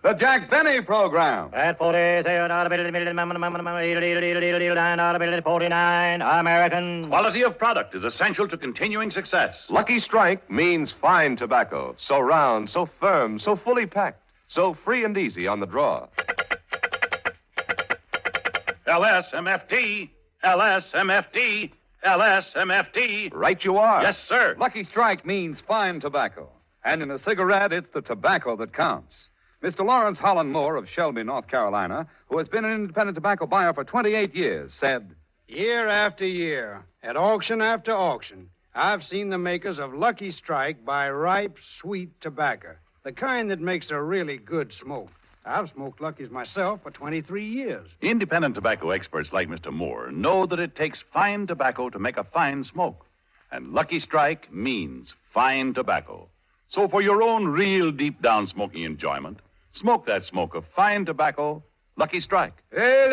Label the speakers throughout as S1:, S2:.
S1: The Jack Benny Program.
S2: At 49, American.
S3: Quality of product is essential to continuing success.
S4: Lucky Strike means fine tobacco. So round, so firm, so fully packed, so free and easy on the draw.
S3: LSMFT, LSMFT, LSMFT.
S4: Right you are.
S3: Yes, sir.
S1: Lucky Strike means fine tobacco. And in a cigarette, it's the tobacco that counts. Mr. Lawrence Holland Moore of Shelby, North Carolina, who has been an independent tobacco buyer for 28 years, said,
S5: Year after year, at auction after auction, I've seen the makers of Lucky Strike buy ripe, sweet tobacco, the kind that makes a really good smoke. I've smoked Lucky's myself for 23 years.
S3: Independent tobacco experts like Mr. Moore know that it takes fine tobacco to make a fine smoke. And Lucky Strike means fine tobacco. So for your own real deep-down smoking enjoyment, smoke that smoke of fine tobacco, Lucky Strike.
S5: American.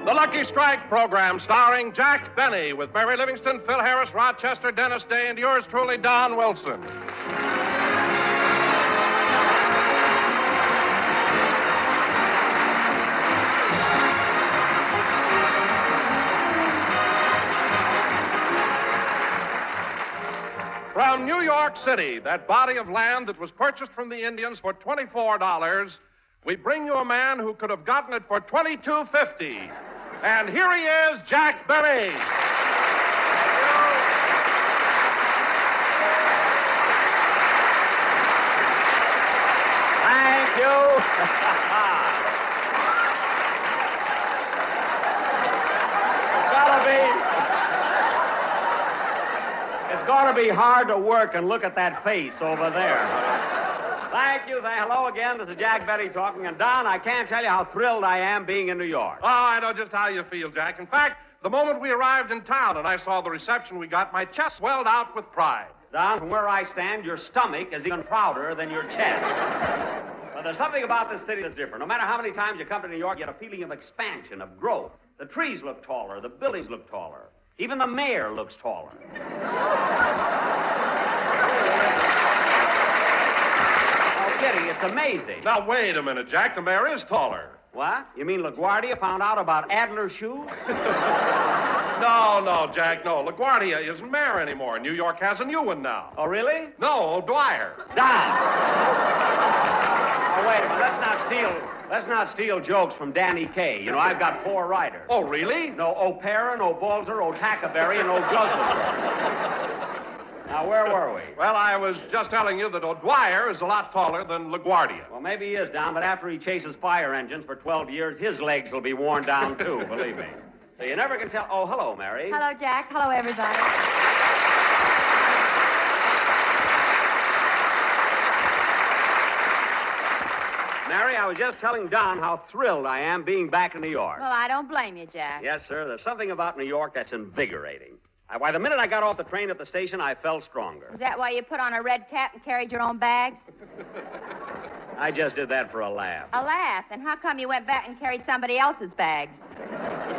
S6: The Lucky Strike program starring Jack Benny with Mary Livingston, Phil Harris, Rochester, Dennis Day, and yours truly, Don Wilson. From New York City, that body of land that was purchased from the Indians for $24, we bring you a man who could have gotten it for $22.50. And here he is, Jack Benny.
S2: Thank you. It's gotta be hard to work and look at that face over there. Thank you. Hello again. This is Jack Benny talking. And, Don, I can't tell you how thrilled I am being in New York.
S6: Oh, I know just how you feel, Jack. In fact, the moment we arrived in town and I saw the reception we got, my chest swelled out with pride.
S2: Don, from where I stand, your stomach is even prouder than your chest. But there's something about this city that's different. No matter how many times you come to New York, you get a feeling of expansion, of growth. The trees look taller. The buildings look taller. Even the mayor looks taller. Kidding, it's amazing.
S6: Now, wait a minute, Jack. The mayor is taller.
S2: What? You mean LaGuardia found out about Adler's shoes?
S6: No, Jack, no. LaGuardia isn't mayor anymore. New York has a new one now.
S2: Oh, really?
S6: No, O'Dwyer.
S2: Don! Oh, wait a minute. Let's not steal jokes from Danny Kaye. You know, I've got 4 writers.
S6: Oh, really?
S2: No O'Para, no Balzer, O'Tackaberry, and O'Guzzler. Now, where were we?
S6: Well, I was just telling you that O'Dwyer is a lot taller than LaGuardia.
S2: Well, maybe he is, Don, but after he chases fire engines for 12 years, his legs will be worn down, too, believe me. So you never can tell. Oh, hello, Mary.
S7: Hello, Jack. Hello, everybody.
S2: Mary, I was just telling Don how thrilled I am being back in New York.
S7: Well, I don't blame you, Jack.
S2: Yes, sir. There's something about New York that's invigorating. Why, the minute I got off the train at the station, I felt stronger.
S7: Is that why you put on a red cap and carried your own bags?
S2: I just did that for a laugh.
S7: A laugh? And how come you went back and carried somebody else's bags?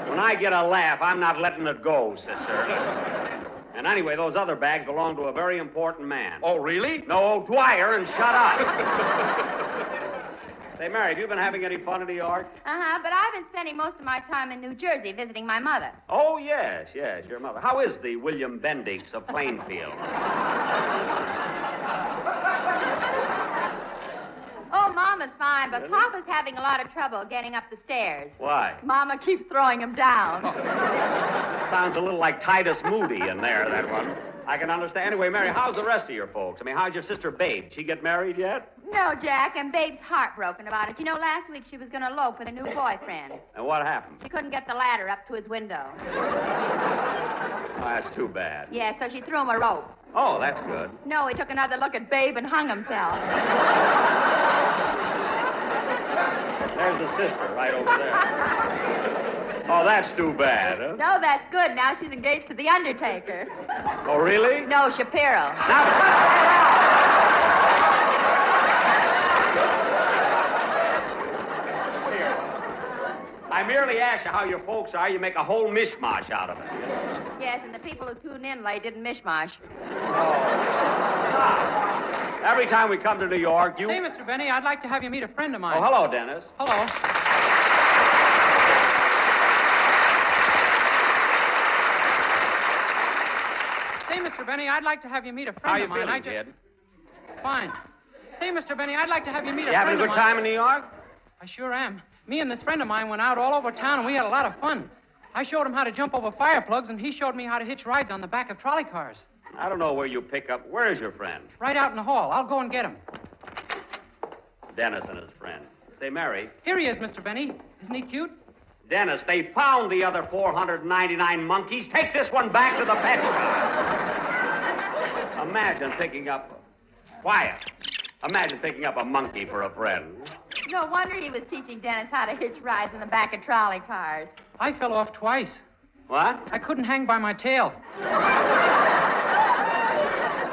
S2: When I get a laugh, I'm not letting it go, sister. And anyway, those other bags belong to a very important man.
S6: Oh, really?
S2: No, Dwyer, and shut up. Say, Mary, have you been having any fun in New York?
S7: Uh-huh, but I've been spending most of my time in New Jersey visiting my mother.
S2: Oh, yes, your mother. How is the William Bendix of Plainfield?
S7: Oh, Mama's fine, but really? Papa's having a lot of trouble getting up the stairs.
S2: Why?
S7: Mama keeps throwing him down.
S2: Sounds a little like Titus Moody in there, that one. I can understand. Anyway, Mary, how's the rest of your folks? I mean, how's your sister Babe? Did she get married yet?
S7: No, Jack, and Babe's heartbroken about it. You know, last week she was going to elope with a new boyfriend.
S2: And what happened?
S7: She couldn't get the ladder up to his window.
S2: Oh, that's too bad.
S7: Yeah, so she threw him a rope.
S2: Oh, that's good.
S7: No, he took another look at Babe and hung himself.
S2: There's the sister right over there. Oh, that's too bad, huh?
S7: No, that's good. Now she's engaged to the undertaker.
S2: Oh, really?
S7: No, Shapiro.
S2: Now, cut that out! I merely asked you how your folks are. You make a whole mishmash out of it.
S7: Yes, and the people who tuned in late didn't mishmash.
S2: Every time we come to New York, you...
S8: Say, Mr. Benny, I'd like to have you meet a friend of mine.
S2: Oh, hello, Dennis.
S8: Hello. Say, Mr. Benny, I'd like to have you meet a friend
S2: How you
S8: of mine.
S2: feeling, kid?
S8: Fine. Say, Mr. Benny, I'd like to have you meet a
S2: You having
S8: friend
S2: a
S8: of
S2: good
S8: mine.
S2: time in New York?
S8: I sure am. Me and this friend of mine went out all over town, and we had a lot of fun. I showed him how to jump over fire plugs, and he showed me how to hitch rides on the back of trolley cars.
S2: I don't know where you pick up. Where is your friend?
S8: Right out in the hall. I'll go and get him.
S2: Dennis and his friend. Say, Mary.
S8: Here he is, Mr. Benny. Isn't he cute?
S2: Dennis, they found the other 499 monkeys. Take this one back to the pet shop. Imagine picking up... Quiet. Imagine picking up a monkey for a friend.
S7: No wonder he was teaching Dennis how to hitch rides in the back of trolley cars.
S8: I fell off twice.
S2: What?
S8: I couldn't hang by my tail.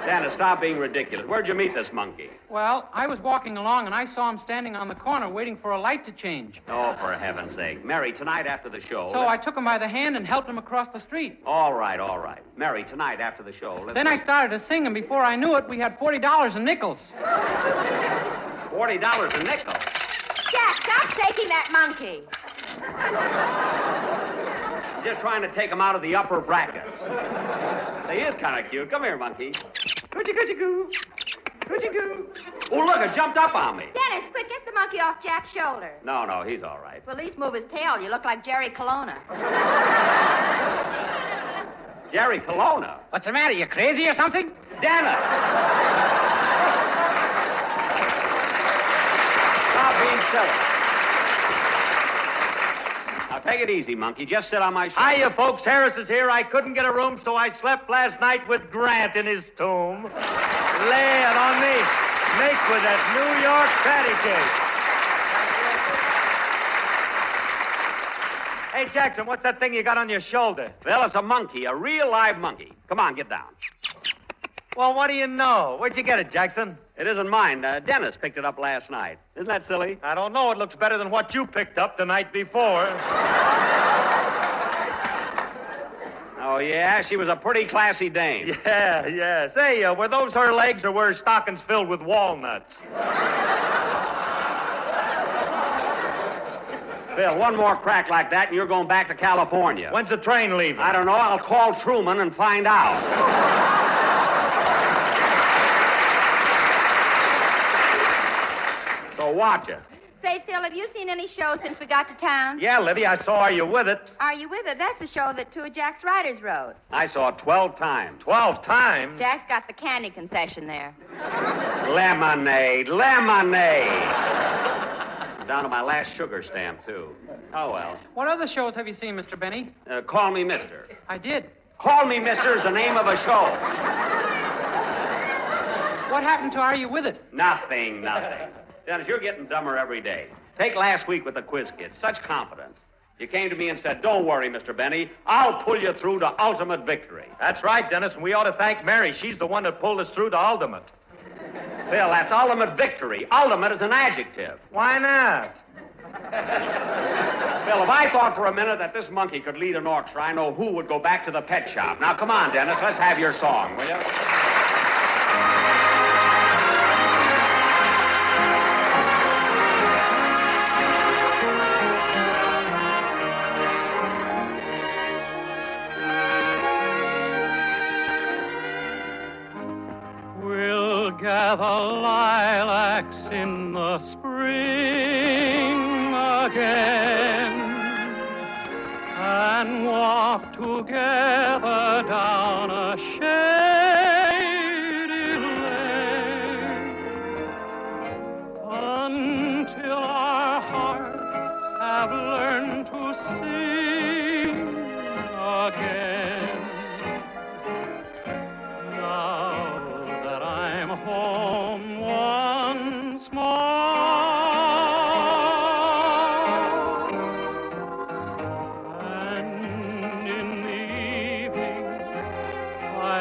S2: Dennis, stop being ridiculous. Where'd you meet this monkey?
S8: Well, I was walking along, and I saw him standing on the corner waiting for a light to change.
S2: Oh, for heaven's sake. Mary, tonight after the show...
S8: So I took him by the hand and helped him across the street.
S2: All right. Mary, tonight after the show...
S8: Then I started to sing, and before I knew it, we had $40 in nickels.
S2: $40 a nickel.
S7: Jack, stop shaking that monkey.
S2: I'm just trying to take him out of the upper brackets. He is kind of cute. Come here, monkey. Coochie-coochie-coo. Coochie-coo. Oh, look, it jumped up on me.
S7: Dennis, quick, get the monkey off Jack's shoulder.
S2: No, he's all right.
S7: Well, at least move his tail. You look like Jerry Colonna.
S2: Jerry Colonna?
S8: What's the matter? You crazy or something?
S2: Dennis! Stop being silly. Now, take it easy, monkey. Just sit on my shoulder.
S9: Hiya, folks. Harris is here. I couldn't get a room, so I slept last night with Grant in his tomb. Laying on me. Make with that New York patty cake. Hey, Jackson, what's that thing you got on your shoulder?
S2: Well, it's a monkey, a real live monkey. Come on, get down.
S9: Well, what do you know? Where'd you get it, Jackson?
S2: It isn't mine. Dennis picked it up last night. Isn't that silly?
S9: I don't know. It looks better than what you picked up the night before.
S2: Oh, yeah? She was a pretty classy dame.
S9: Yeah. Say, were those her legs or were her stockings filled with walnuts?
S2: Bill, one more crack like that and you're going back to California.
S9: When's the train leaving?
S2: I don't know. I'll call Truman and find out. So watch it.
S7: Say, Phil, have you seen any shows since we got to town?
S9: Yeah, Livy, I saw Are You With It?
S7: Are You With It? That's the show that two of Jack's writers wrote.
S2: I saw it 12 times.
S9: 12 times?
S7: Jack's got the candy concession there.
S2: Lemonade. Down to my last sugar stamp, too. Oh, well.
S8: What other shows have you seen, Mr. Benny?
S2: Call Me Mister.
S8: I did.
S2: Call Me Mister is the name of a show.
S8: What happened to Are You With It?
S2: Nothing. Dennis, you're getting dumber every day. Take last week with the quiz kids. Such confidence. You came to me and said, don't worry, Mr. Benny. I'll pull you through to ultimate victory.
S9: That's right, Dennis, and we ought to thank Mary. She's the one that pulled us through to ultimate.
S2: Phil, that's ultimate victory. Ultimate is an adjective.
S9: Why not?
S2: Phil, if I thought for a minute that this monkey could lead an orchestra, I know who would go back to the pet shop. Now, come on, Dennis. Let's have your song, will you?
S10: Gather lilacs in the spring again and walk together down a shady lane until our hearts have learned to sing again. Home once more, and in the evening I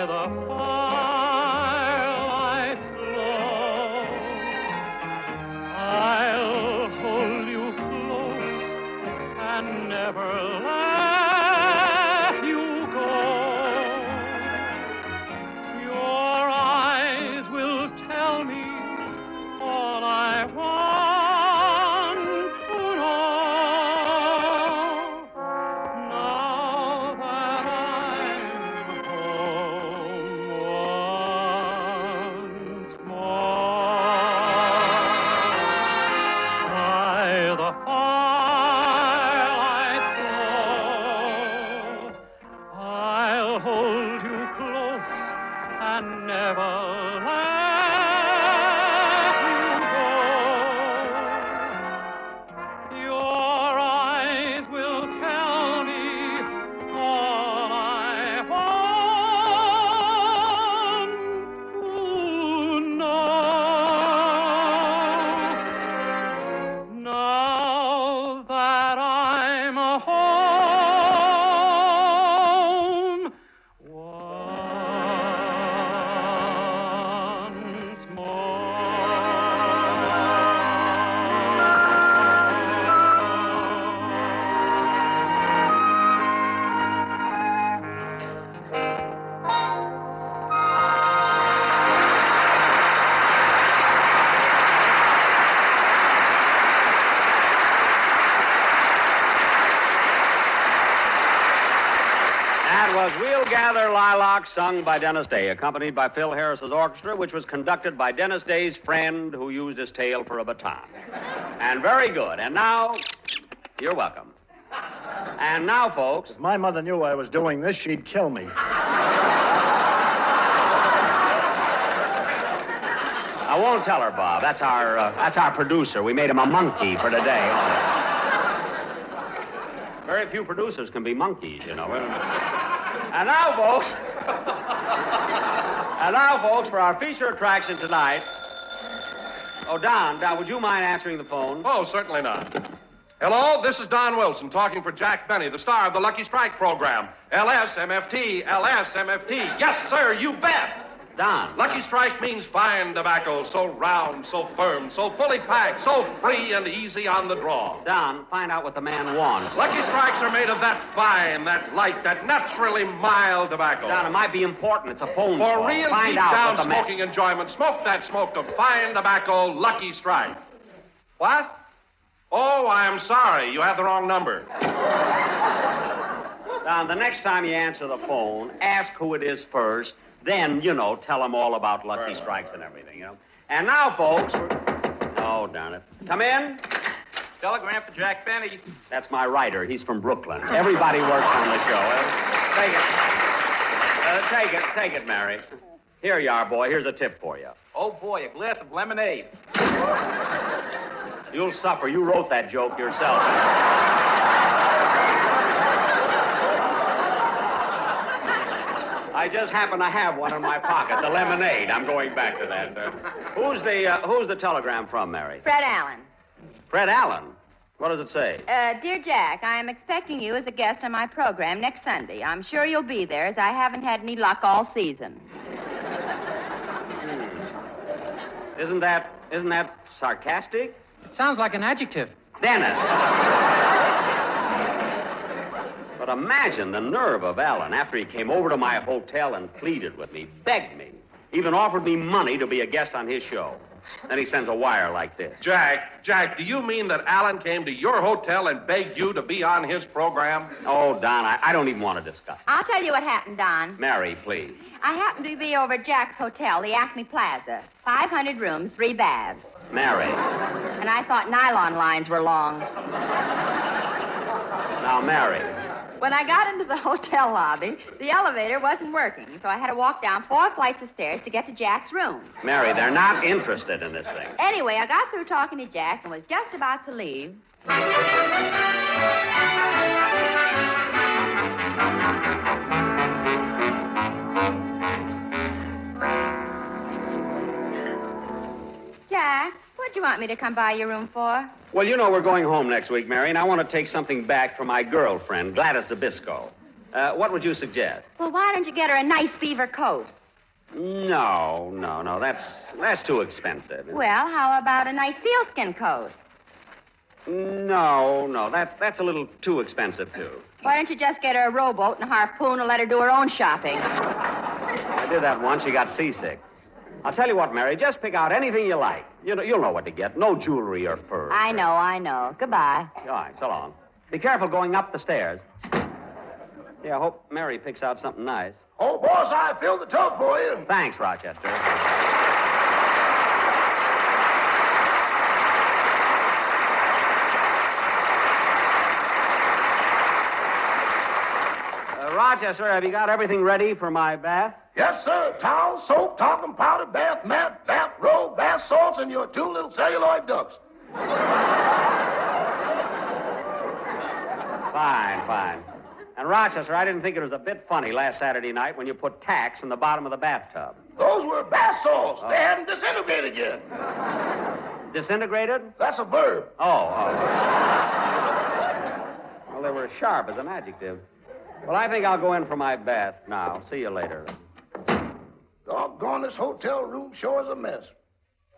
S2: Lilac, sung by Dennis Day, accompanied by Phil Harris's orchestra, which was conducted by Dennis Day's friend who used his tail for a baton. And very good. And now, you're welcome. And now, folks.
S11: If my mother knew I was doing this, she'd kill me.
S2: I won't tell her, Bob. That's our producer. We made him a monkey for today. Very few producers can be monkeys, you know. And now, folks, for our feature attraction tonight. Oh, Don, would you mind answering the phone?
S6: Oh, certainly not. Hello, this is Don Wilson talking for Jack Benny, the star of the Lucky Strike program. LSMFT, LSMFT. Yes, sir, you bet.
S2: Don.
S6: Lucky Strike means fine tobacco, so round, so firm, so fully packed, so free and easy on the draw.
S2: Don, find out what the man wants.
S6: Lucky Strikes are made of that fine, that light, that naturally mild tobacco.
S2: Don, it might be important. It's a phone
S6: For
S2: call.
S6: real
S2: Find
S6: deep
S2: out
S6: down
S2: what the
S6: smoking enjoyment, smoke that smoke of fine tobacco, Lucky Strike. What? Oh, I'm sorry. You have the wrong number.
S2: Don, the next time you answer the phone, ask who it is first. Then, tell them all about Lucky Strikes and everything, And now, folks, oh, darn it. Come in.
S12: Telegram for Jack Benny.
S2: That's my writer. He's from Brooklyn. Everybody works on the show. Take it, Mary. Here you are, boy. Here's a tip for you.
S12: Oh, boy, a glass of lemonade.
S2: You'll suffer. You wrote that joke yourself. I just happen to have one in my pocket, the lemonade. I'm going back to that. Who's the telegram from, Mary?
S7: Fred Allen.
S2: Fred Allen? What does it say?
S7: Dear Jack, I am expecting you as a guest on my program next Sunday. I'm sure you'll be there, as I haven't had any luck all season.
S2: Isn't that sarcastic?
S8: It sounds like an adjective.
S2: Dennis. But imagine the nerve of Allen after he came over to my hotel and pleaded with me, begged me, even offered me money to be a guest on his show. Then he sends a wire like this.
S6: Jack, do you mean that Allen came to your hotel and begged you to be on his program?
S2: Oh, Don, I don't even want to discuss it.
S7: I'll tell you what happened, Don.
S2: Mary, please.
S7: I happened to be over at Jack's hotel, the Acme Plaza. 500 rooms, 3 baths.
S2: Mary.
S7: And I thought nylon lines were long.
S2: Now, Mary.
S7: When I got into the hotel lobby, the elevator wasn't working, so I had to walk down 4 flights of stairs to get to Jack's room.
S2: Mary, they're not interested in this thing.
S7: Anyway, I got through talking to Jack and was just about to leave. Jack, what'd you want me to come by your room for?
S2: Well, we're going home next week, Mary, and I want to take something back for my girlfriend, Gladys Zabisco. What would you suggest?
S7: Well, why don't you get her a nice beaver coat?
S2: No. That's too expensive.
S7: Well, how about a nice sealskin coat?
S2: No, that's a little too expensive, too.
S7: Why don't you just get her a rowboat and a harpoon and let her do her own shopping?
S2: I did that once. She got seasick. I'll tell you what, Mary, just pick out anything you like. You'll know what to get. No jewelry or fur.
S7: I know. Goodbye.
S2: All right, so long. Be careful going up the stairs. Yeah, I hope Mary picks out something nice.
S13: Oh, boss, I filled the tub for you.
S2: Thanks, Rochester. Rochester, have you got everything ready for my bath?
S13: Yes, sir. Towel, soap, talcum powder, bath mat, bath robe, bath salts, and your 2 little celluloid ducks.
S2: Fine. And, Rochester, I didn't think it was a bit funny last Saturday night when you put tacks in the bottom of the bathtub.
S13: Those were bath salts. They hadn't disintegrated yet.
S2: Disintegrated?
S13: That's a verb.
S2: Oh. Well, they were sharp as an adjective. Well, I think I'll go in for my bath now. See you later.
S13: Doggone, this hotel room sure is a mess.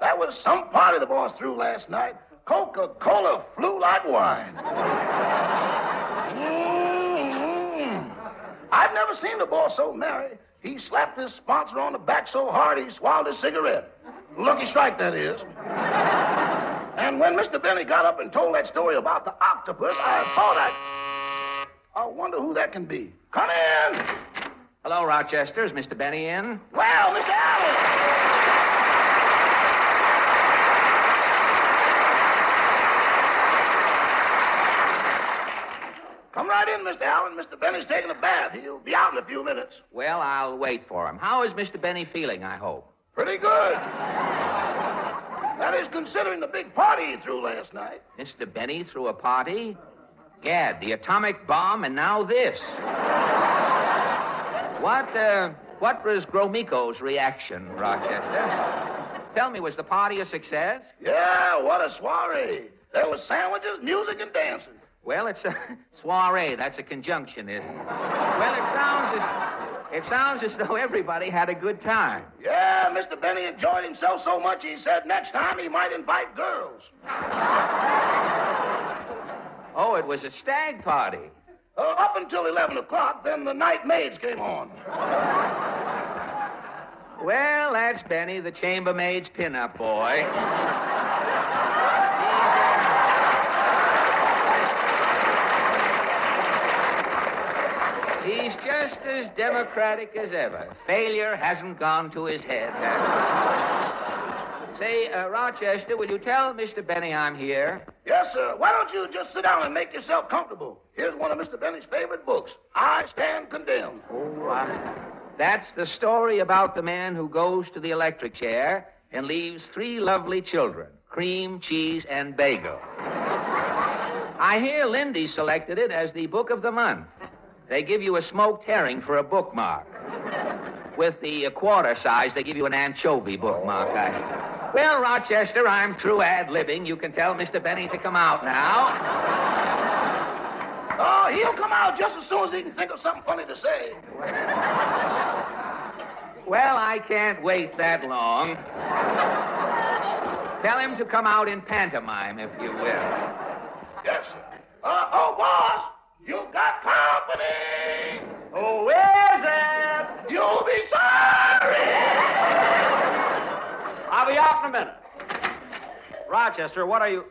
S13: That was some party the boss threw last night. Coca-Cola flew like wine. I've never seen the boss so merry. He slapped his sponsor on the back so hard he swallowed his cigarette. Lucky Strike, that is. And when Mr. Benny got up and told that story about the octopus, I thought I wonder who that can be. Come in.
S12: Hello, Rochester. Is Mr. Benny in?
S13: Well, Mr. Allen! Come right in, Mr. Allen. Mr. Benny's taking a bath. He'll be out in a few minutes.
S12: Well, I'll wait for him. How is Mr. Benny feeling, I hope?
S13: Pretty good. That is considering the big party he threw last night.
S12: Mr. Benny threw a party? Gad, the atomic bomb, and now this. What was Gromiko's reaction, Rochester? Tell me, was the party a success?
S13: Yeah, what a soiree. There was sandwiches, music, and dancing.
S12: Well, it's a soiree. That's a conjunction, isn't it? Well, it sounds as though everybody had a good time.
S13: Yeah, Mr. Benny enjoyed himself so much he said next time he might invite girls.
S12: Oh, it was a stag party.
S13: Up until 11 o'clock, then the night maids came on.
S12: Well, that's Benny, the chambermaid's pin-up boy. He's just as democratic as ever. Failure hasn't gone to his head, has it? Say, Rochester, will you tell Mr. Benny I'm here?
S13: Yes, sir. Why don't you just sit down and make yourself comfortable? Here's one of Mr. Benny's favorite books, I Stand Condemned.
S12: That's the story about the man who goes to the electric chair and leaves 3 lovely children, cream, cheese, and bagel. I hear Lindy selected it as the book of the month. They give you a smoked herring for a bookmark. With the quarter size, they give you an anchovy bookmark. Well, Rochester, I'm through ad-libbing. You can tell Mr. Benny to come out now.
S13: Oh, he'll come out just as soon as he can think of something funny to say.
S12: Well, I can't wait that long. Tell him to come out in pantomime, if you will.
S13: Yes, sir. Oh, boss, you've got company.
S2: Who is it?
S13: You'll be sorry.
S2: I'll be out in a minute. Rochester, what are you...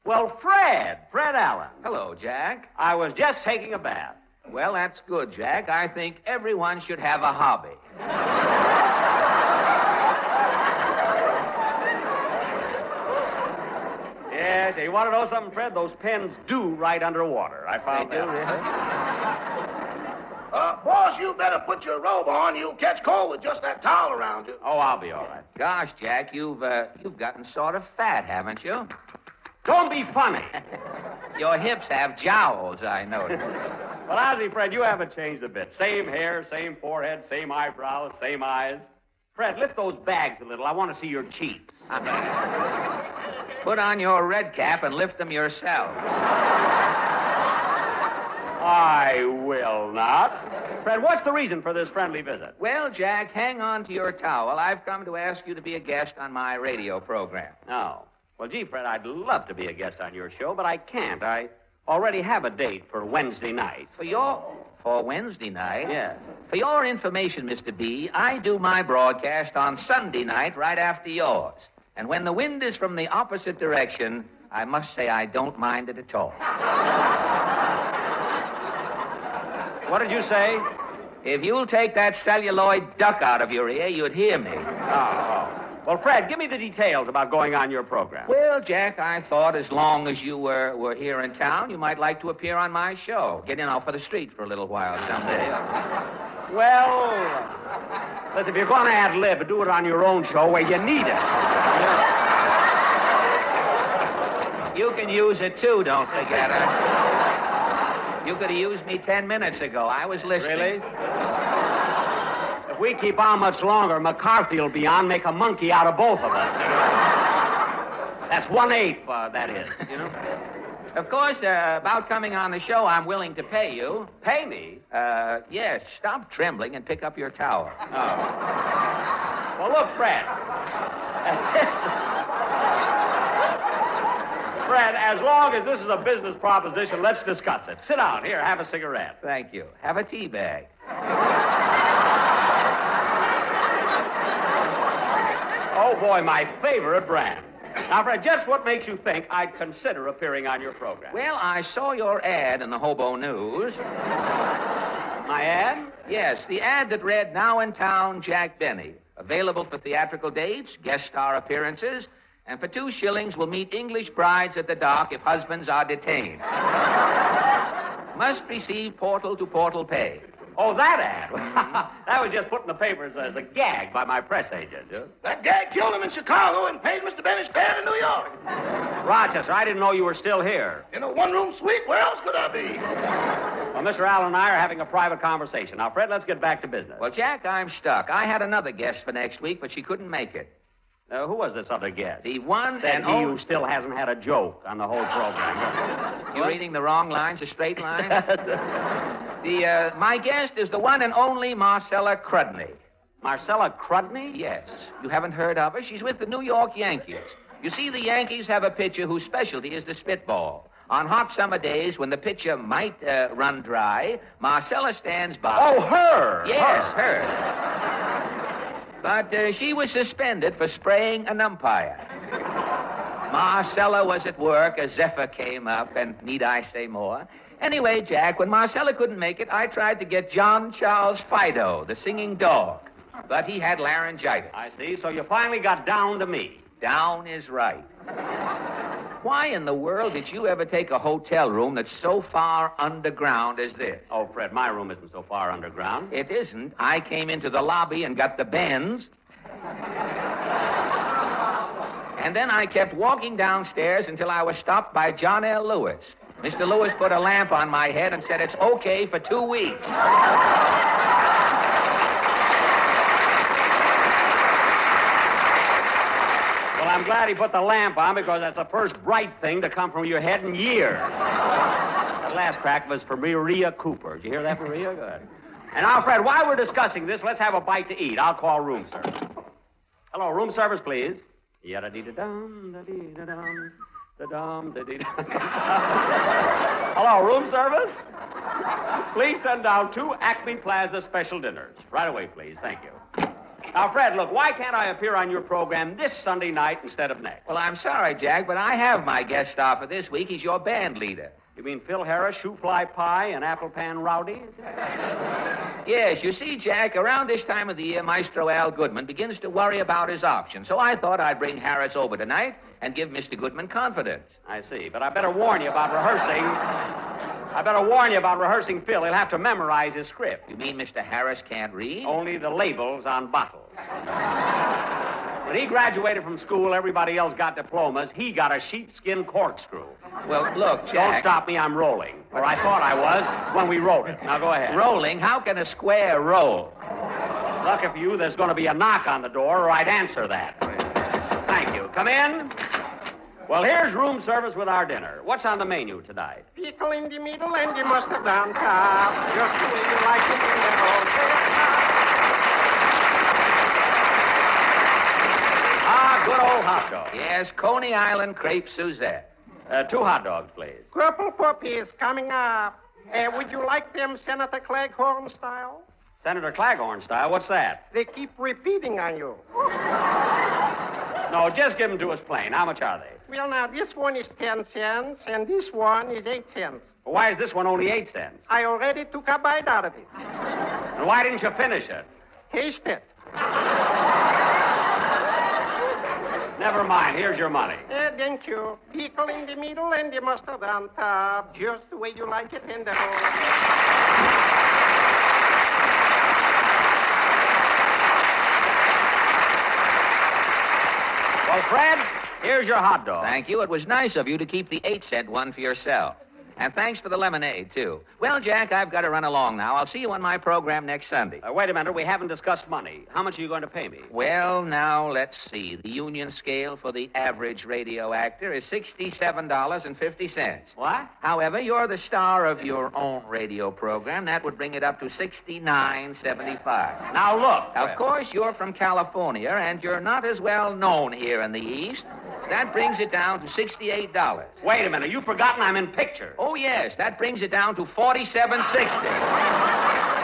S2: Well, Fred Allen.
S12: Hello, Jack.
S2: I was just taking a bath.
S12: Well, that's good, Jack. I think everyone should have a hobby.
S2: Yes, you want to know something, Fred? Those pens do right underwater. I found
S12: They do, really?
S13: Boss, you better put your robe on. You'll catch cold with just that towel around you.
S2: Oh, I'll be all right.
S12: Gosh, Jack, you've gotten sort of fat, haven't you?
S2: Don't be funny.
S12: Your hips have jowls, I noticed.
S2: Well, Ozzie, Fred, you haven't changed a bit. Same hair, same forehead, same eyebrows, same eyes. Fred, lift those bags a little. I want to see your cheeks.
S12: Put on your red cap and lift them yourself.
S2: I will not. Fred, what's the reason for this friendly visit?
S12: Well, Jack, hang on to your towel. I've come to ask you to be a guest on my radio program.
S2: Oh. Well, gee, Fred, I'd love to be a guest on your show, but I can't. I already have a date for Wednesday night.
S12: For Wednesday night?
S2: Yes.
S12: For your information, Mr. B, I do my broadcast on Sunday night right after yours. And when the wind is from the opposite direction, I must say I don't mind it at all.
S2: What did you say?
S12: If you'll take that celluloid duck out of your ear, you'd hear me.
S2: Oh. Well, Fred, give me the details about going on your program.
S12: Well, Jack, I thought as long as you were here in town, you might like to appear on my show. Get in off of the street for a little while someday.
S2: Well, listen, if you're going to ad-lib, do it on your own show where you need it.
S12: You can use it, too, don't forget it. You could have used me 10 minutes ago. I was listening.
S2: Really? If we keep on much longer, McCarthy will be on, make a monkey out of both of us. That's 1/8, that is, you know.
S12: Of course, about coming on the show, I'm willing to pay you.
S2: Pay me?
S12: Yes. Stop trembling and pick up your towel.
S2: Oh. Well, look, Fred. Fred, as long as this is a business proposition, let's discuss it. Sit down. Here, have a cigarette.
S12: Thank you. Have a tea bag.
S2: Oh, boy, my favorite brand. Now, Fred, just what makes you think I'd consider appearing on your program?
S12: Well, I saw your ad in the Hobo News.
S2: My ad?
S12: Yes, the ad that read, "Now in town, Jack Benny. Available for theatrical dates, guest star appearances, and for 2 shillings will meet English brides at the dock if husbands are detained. Must receive portal-to-portal pay."
S2: Oh, that ad. That was just put in the papers as a gag by my press agent.
S13: That gag killed him in Chicago and paid Mr. Benny's fare to New York.
S2: Rochester, I didn't know you were still here.
S13: In a one-room suite, where else could I be?
S2: Well, Mr. Allen and I are having a private conversation. Now, Fred, let's get back to business.
S12: Well, Jack, I'm stuck. I had another guest for next week, but she couldn't make it.
S2: Who was this other guest?
S12: The one
S2: Said
S12: and
S2: he
S12: only...
S2: who still hasn't had a joke on the whole program.
S12: You're reading the wrong lines, a straight line? My guest is the one and only Marcella Crudney.
S2: Marcella Crudney?
S12: Yes. You haven't heard of her? She's with the New York Yankees. You see, the Yankees have a pitcher whose specialty is the spitball. On hot summer days when the pitcher might run dry, Marcella stands by.
S2: Oh, her!
S12: Yes, her. But she was suspended for spraying an umpire. Marcella was at work, a zephyr came up, and need I say more? Anyway, Jack, when Marcella couldn't make it, I tried to get John Charles Fido, the singing dog. But he had laryngitis.
S2: I see. So you finally got down to me.
S12: Down is right. Why in the world did you ever take a hotel room that's so far underground as this?
S2: Oh, Fred, my room isn't so far underground.
S12: It isn't. I came into the lobby and got the bends. And then I kept walking downstairs until I was stopped by John L. Lewis. Mr. Lewis put a lamp on my head and said it's okay for 2 weeks.
S2: Well, I'm glad he put the lamp on because that's the first bright thing to come from your head in years. That last crack was for Maria Cooper. Did you hear that, Maria? Good. And now, Fred, while we're discussing this, let's have a bite to eat. I'll call room service. Hello, room service, please. Yada-dee-da-dum, da-dee-da-dum, da-dum, da-dee-da-dum. Hello, room service? Please send down 2 Acme Plaza special dinners. Right away, please. Thank you. Now, Fred, look, why can't I appear on your program this Sunday night instead of next?
S12: Well, I'm sorry, Jack, but I have my guest star for this week. He's your band leader.
S2: You mean Phil Harris, Shoe Fly Pie, and Apple Pan Rowdy?
S12: Yes, you see, Jack, around this time of the year, Maestro Al Goodman begins to worry about his options. So I thought I'd bring Harris over tonight and give Mr. Goodman confidence.
S2: I see, but I better warn you about rehearsing. Phil. He'll have to memorize his script.
S12: You mean Mr. Harris can't read?
S2: Only the labels on bottles. When he graduated from school, everybody else got diplomas. He got a sheepskin corkscrew.
S12: Well, look, Jack...
S2: Don't stop me, I'm rolling. Or I thought I was when we wrote it. Now, go ahead.
S12: Rolling? How can a square roll?
S2: Lucky for you, there's going to be a knock on the door, or I'd answer that. Thank you. Come in. Well, here's room service with our dinner. What's on the menu tonight?
S14: Pickle in the middle and the mustard on top. Just the way you like it in the whole
S2: Good old hot dog.
S12: Yes, Coney Island crepe Suzette.
S2: 2 hot dogs, please.
S14: Purple puppies coming up. Would you like them Senator Claghorn style?
S2: Senator Claghorn style? What's that?
S14: They keep repeating on you.
S2: No, just give them to us plain. How much are they?
S14: Well, now, this one is 10 cents, and this one is 8 cents.
S2: Well, why is this one only 8 cents?
S14: I already took a bite out of it.
S2: And why didn't you finish it?
S14: Taste it.
S2: Never mind. Here's your money.
S14: Thank you. Pickle in the middle and the mustard on top. Just the way you like it in the whole.
S2: Well, Fred, here's your hot dog.
S12: Thank you. It was nice of you to keep the 8-cent one for yourself. And thanks for the lemonade, too. Well, Jack, I've got to run along now. I'll see you on my program next Sunday.
S2: Wait a minute. We haven't discussed money. How much are you going to pay me?
S12: Well, now, let's see. The union scale for the average radio actor is $67.50.
S2: What?
S12: However, you're the star of your own radio program. That would bring it up to $69.75.
S2: Now, look.
S12: Of course, you're from California, and you're not as well known here in the East. That brings it down to $68.
S2: Wait a minute. You've forgotten I'm in picture.
S12: Oh, yes. That brings it down to $47.60.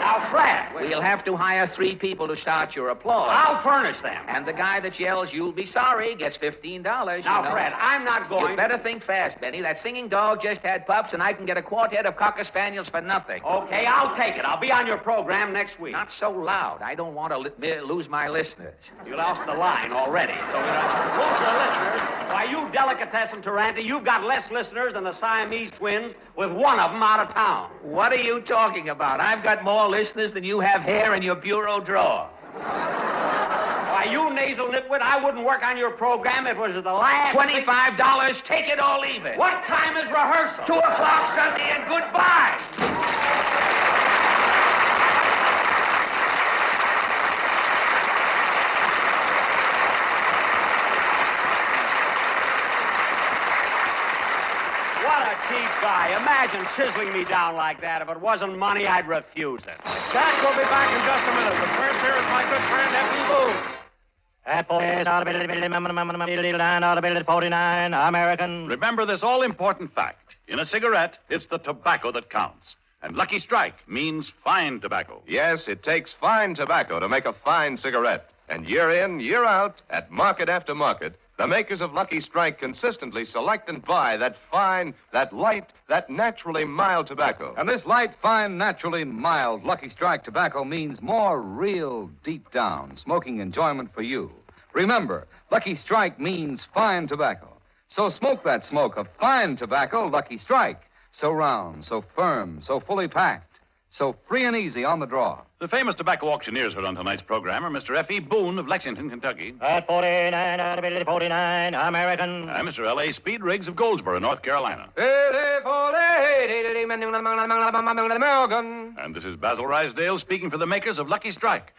S2: Now, Fred.
S12: We'll have to hire 3 people to start your applause.
S2: I'll furnish them.
S12: And the guy that yells, "You'll be sorry," gets $15.
S2: Now, Fred, I'm not going...
S12: You better think fast, Benny. That singing dog just had pups, and I can get a quartet of Cocker Spaniels for nothing.
S2: Okay, I'll take it. I'll be on your program next week.
S12: Not so loud. I don't want to lose my listeners.
S2: You lost the line already. So, lose the listeners. Why, you delicatessen Taranta, you've got less listeners than the Siamese twins with one of them out of town.
S12: What are you talking about? I've got more listeners than you have hair in your bureau drawer.
S2: Why, you nasal nitwit, I wouldn't work on your program if it was the last...
S12: $25. Take it or leave it.
S2: What time is rehearsal?
S12: 2 o'clock Sunday, and goodbye.
S2: What a cheap guy. Imagine chiseling me down like that. If it wasn't money, I'd refuse it.
S6: Jack will be back in just a minute, but first here is my good friend, F.E. Boone.
S9: At 49, American.
S3: Remember this all-important fact. In a cigarette, it's the tobacco that counts. And Lucky Strike means fine tobacco.
S4: Yes, it takes fine tobacco to make a fine cigarette. And year in, year out, at market after market, the makers of Lucky Strike consistently select and buy that fine, that light, that naturally mild tobacco.
S1: And this light, fine, naturally mild Lucky Strike tobacco means more real, deep down smoking enjoyment for you. Remember, Lucky Strike means fine tobacco. So smoke that smoke of fine tobacco, Lucky Strike. So round, so firm, so fully packed, so free and easy on the draw.
S3: The famous tobacco auctioneers heard on tonight's program are Mr. F.E. Boone of Lexington, Kentucky.
S9: At 49, American.
S3: And Mr. L.A. Speed Riggs of Goldsboro, North Carolina. And this is Basil Rysdale speaking for the makers of Lucky Strike.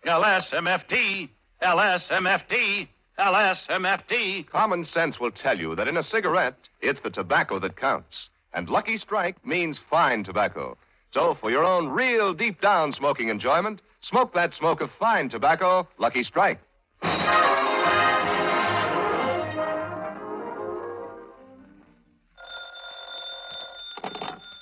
S3: LSMFT, LSMFT, LSMFT.
S4: Common sense will tell you that in a cigarette, it's the tobacco that counts. And Lucky Strike means fine tobacco. So for your own real deep down smoking enjoyment, smoke that smoke of fine tobacco, Lucky Strike.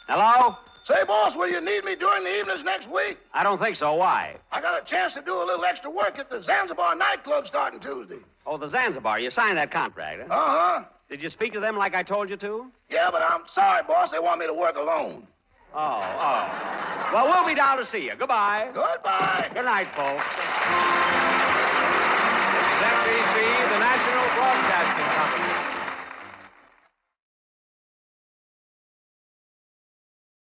S2: Hello?
S13: Say, boss, will you need me during the evenings next week?
S2: I don't think so. Why?
S13: I got a chance to do a little extra work at the Zanzibar nightclub starting Tuesday.
S2: Oh, the Zanzibar. You signed that contract, huh?
S13: Uh-huh.
S2: Did you speak to them like I told you to?
S13: Yeah, but I'm sorry, boss. They want me to work alone.
S2: Oh. Well, we'll be down to see you. Goodbye.
S13: Goodbye.
S2: Good night, folks. This is NBC, the National Broadcasting Company.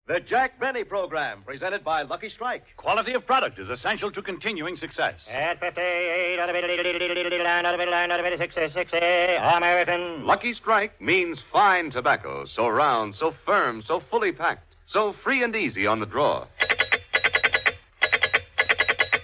S15: The Jack Benny Program, presented by Lucky Strike.
S3: Quality of product is essential to continuing success.
S9: At 58, American.
S4: Lucky Strike means fine tobacco, so round, so firm, so fully packed, so free and easy on the draw.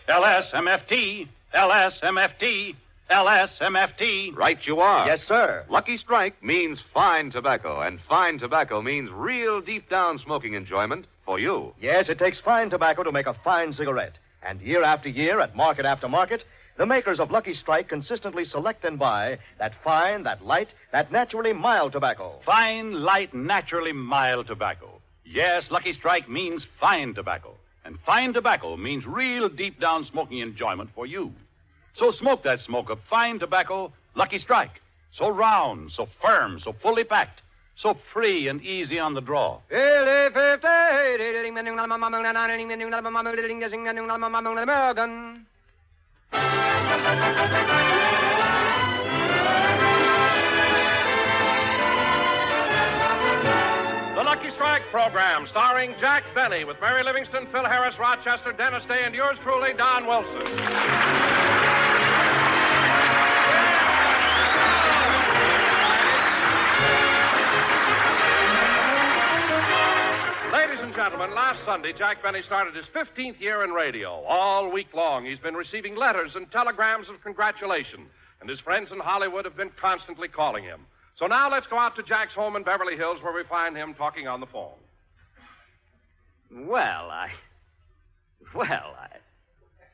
S3: LSMFT, LSMFT, LSMFT.
S4: Right you are.
S15: Yes, sir.
S4: Lucky Strike means fine tobacco, and fine tobacco means real deep down smoking enjoyment for you.
S15: Yes, it takes fine tobacco to make a fine cigarette. And year after year, at market after market, the makers of Lucky Strike consistently select and buy that fine, that light, that naturally mild tobacco.
S3: Fine, light, naturally mild tobacco. Yes, Lucky Strike means fine tobacco. And fine tobacco means real deep down smoking enjoyment for you. So smoke that smoke of fine tobacco, Lucky Strike. So round, so firm, so fully packed, so free and easy on the draw.
S6: The Lucky Strike program, starring Jack Benny with Mary Livingston, Phil Harris, Rochester, Dennis Day, and yours truly, Don Wilson. Ladies and gentlemen, last Sunday, Jack Benny started his 15th year in radio. All week long, he's been receiving letters and telegrams of congratulation, and his friends in Hollywood have been constantly calling him. So now let's go out to Jack's home in Beverly Hills, where we find him talking on the phone.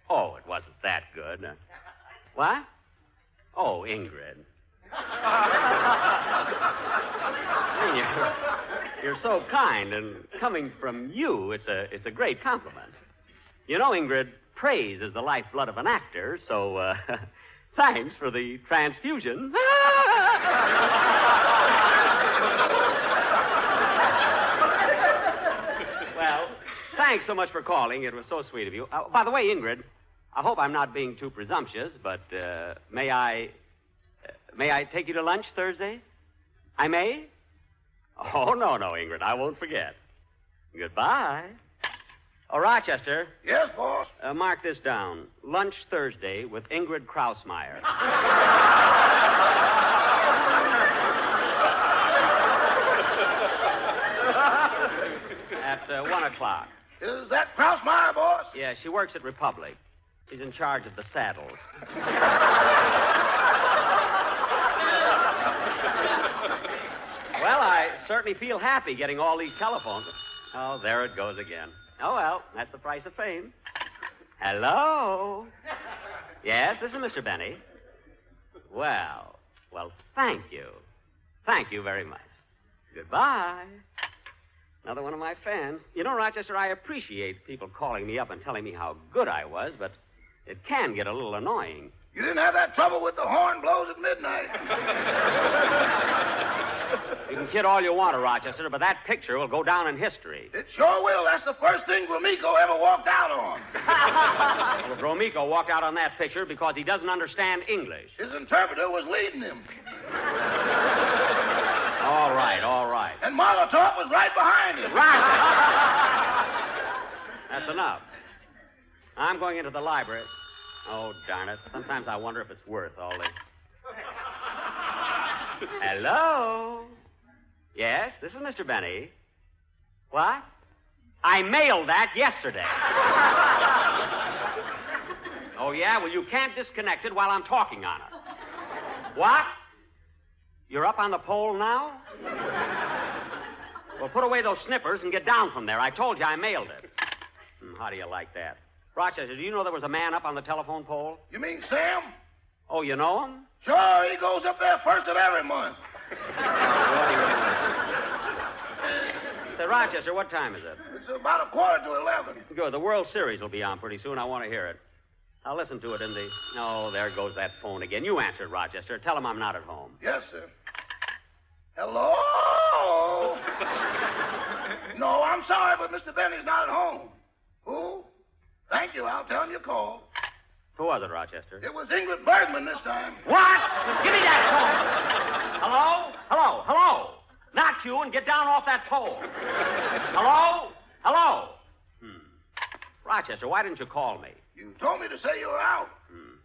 S2: Oh, it wasn't that good. What? Oh, Ingrid. You're so kind, and coming from you, it's a great compliment. You know, Ingrid, praise is the lifeblood of an actor, so thanks for the transfusion. Well, thanks so much for calling. It was so sweet of you. By the way, Ingrid, I hope I'm not being too presumptuous, but may I take you to lunch Thursday? I may? Oh, no, Ingrid. I won't forget. Goodbye. Oh, Rochester.
S13: Yes, boss?
S2: Mark this down. Lunch Thursday with Ingrid Krausmeyer. At 1 o'clock.
S13: Is that Krausmeyer, boss?
S2: Yeah, she works at Republic. She's in charge of the saddles. Well, I certainly feel happy getting all these telephones. Oh, there it goes again. Oh, well, that's the price of fame. Hello? Yes, this is Mr. Benny. Well, thank you. Thank you very much. Goodbye. Another one of my fans. You know, Rochester, I appreciate people calling me up and telling me how good I was, but it can get a little annoying.
S13: You didn't have that trouble with the horn blows at midnight.
S2: You can kid all you want to, Rochester, but that picture will go down in history.
S13: It sure will. That's the first thing Gromiko ever walked out on.
S2: Well, Gromiko walked out on that picture because he doesn't understand English.
S13: His interpreter was leading him.
S2: All right.
S13: And Molotov was right behind him.
S2: That's enough. I'm going into the library. Oh, darn it. Sometimes I wonder if it's worth all this. Hello? Yes, this is Mr. Benny. What? I mailed that yesterday. Oh, yeah? Well, you can't disconnect it while I'm talking on it. What? You're up on the pole now? Well, put away those snippers and get down from there. I told you I mailed it. How do you like that? Rochester, do you know there was a man up on the telephone pole?
S13: You mean Sam?
S2: Oh, you know him?
S13: Sure, he goes up there first of every month.
S2: Say, Rochester, what time is it?
S13: It's about 11:15.
S2: Good. The World Series will be on pretty soon. I want to hear it. I'll listen to it in the... Oh, there goes that phone again. You answer it, Rochester. Tell him I'm not at home.
S13: Yes, sir. Hello? No, I'm sorry, but Mr. Benny's not at home. Who? Thank you. I'll tell him you called.
S2: Who was it, Rochester?
S13: It was Ingrid Bergman this time.
S2: What? Give me that phone. Hello? Not you, and get down off that pole. Hello? Rochester, why didn't you call me?
S13: You told me to say you were out.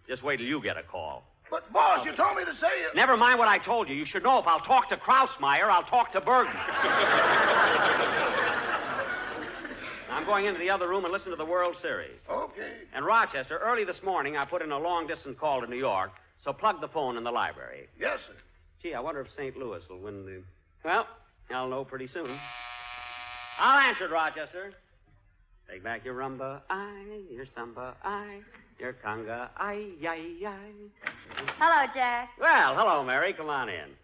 S2: Just wait till you get a call.
S13: But, boss, you told me to say it.
S2: Never mind what I told you. You should know if I'll talk to Krausmeyer, I'll talk to Bergman. I'm going into the other room and listen to the World Series.
S13: Okay.
S2: And, Rochester, early this morning, I put in a long-distance call to New York, so plug the phone in the library.
S13: Yes, sir.
S2: Gee, I wonder if St. Louis will win the... Well, I'll know pretty soon. I'll answer it, Rochester. Take back your rumba, your samba, your conga,
S7: Hello, Jack.
S2: Well, hello, Mary. Come on in.